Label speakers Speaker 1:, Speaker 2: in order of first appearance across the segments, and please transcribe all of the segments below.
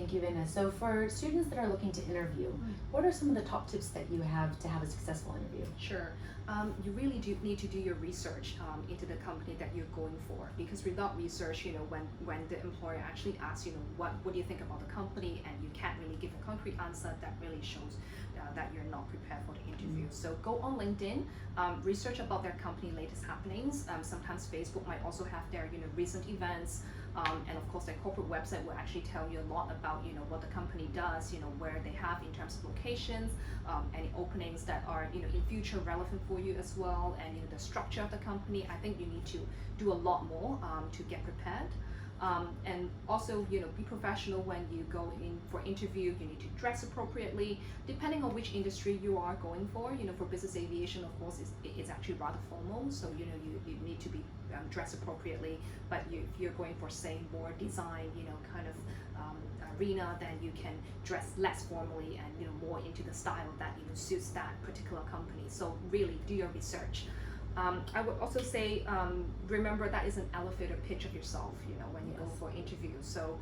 Speaker 1: Thank you, Vanessa. So for students that are looking to interview, what are some of the top tips that you have to have a successful interview?
Speaker 2: Sure. You really do need to do your research into the company that you're going for, because without research, when the employer actually asks, what do you think about the company, and you can't really give a concrete answer, that really shows that you're not prepared for the interview. So go on LinkedIn, research about their company latest happenings. Sometimes Facebook might also have their recent events, and of course their corporate website will actually tell you a lot about what the company does, where they have in terms of locations, any openings that are in future relevant for you as well, and the structure of the company. I think you need to do a lot more to get prepared. And also, be professional when you go in for interview. You need to dress appropriately, depending on which industry you are going for. For business aviation, of course, it's actually rather formal, so you need to be dressed appropriately. But if you're going for, say, more design, kind of arena, then you can dress less formally and more into the style that suits that particular company. So really do your research. I would also say, remember that is an elevator pitch of yourself, when you go for interviews. So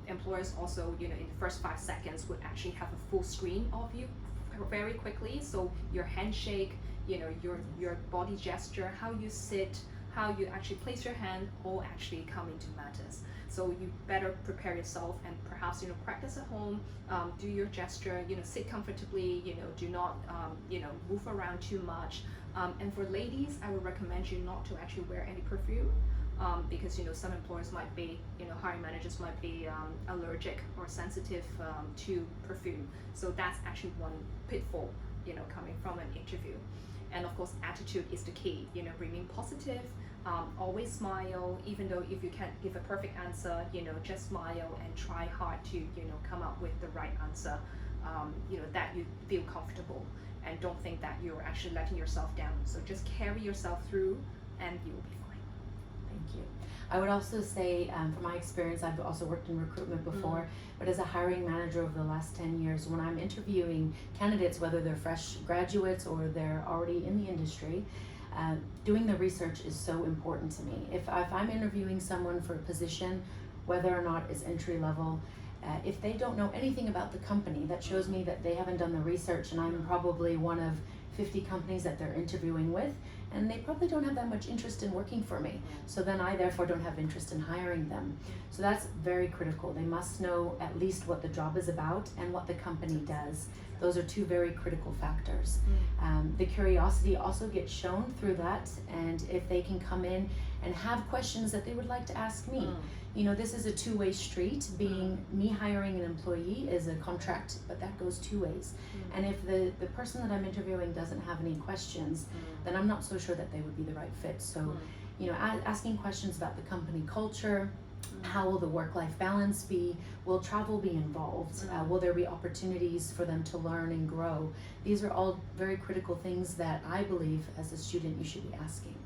Speaker 2: employers also, in the first 5 seconds would actually have a full screen of you very quickly. So your handshake, your body gesture, how you sit, how you actually place your hand, all actually come into matters. So you better prepare yourself and perhaps practice at home, do your gesture, sit comfortably, do not move around too much. And for ladies, I would recommend you not to actually wear any perfume, because some employers might be, hiring managers might be allergic or sensitive to perfume. So that's actually one pitfall, coming from an interview. And of course, attitude is the key. Remain positive, always smile. Even though if you can't give a perfect answer, just smile and try hard to come up with the right answer. That you feel comfortable, and don't think that you're actually letting yourself down. So just carry yourself through, and you will be fine.
Speaker 1: Thank you. I would also say, from my experience, I've also worked in recruitment before, but as a hiring manager over the last 10 years, when I'm interviewing candidates, whether they're fresh graduates or they're already in the industry, doing the research is so important to me. If I'm interviewing someone for a position, whether or not it's entry level, if they don't know anything about the company, that shows me that they haven't done the research, and I'm probably one of 50 companies that they're interviewing with, and they probably don't have that much interest in working for me. So then I therefore don't have interest in hiring them. So that's very critical. They must know at least what the job is about and what the company does. Those are two very critical factors. The curiosity also gets shown through that, and if they can come in and have questions that they would like to ask me. This is a two-way street. Being me hiring an employee is a contract, but that goes two ways. And if the person that I'm interviewing doesn't have any questions, then I'm not so sure that they would be the right fit. So, asking questions about the company culture, how will the work-life balance be? Will travel be involved? Will there be opportunities for them to learn and grow? These are all very critical things that I believe as a student you should be asking.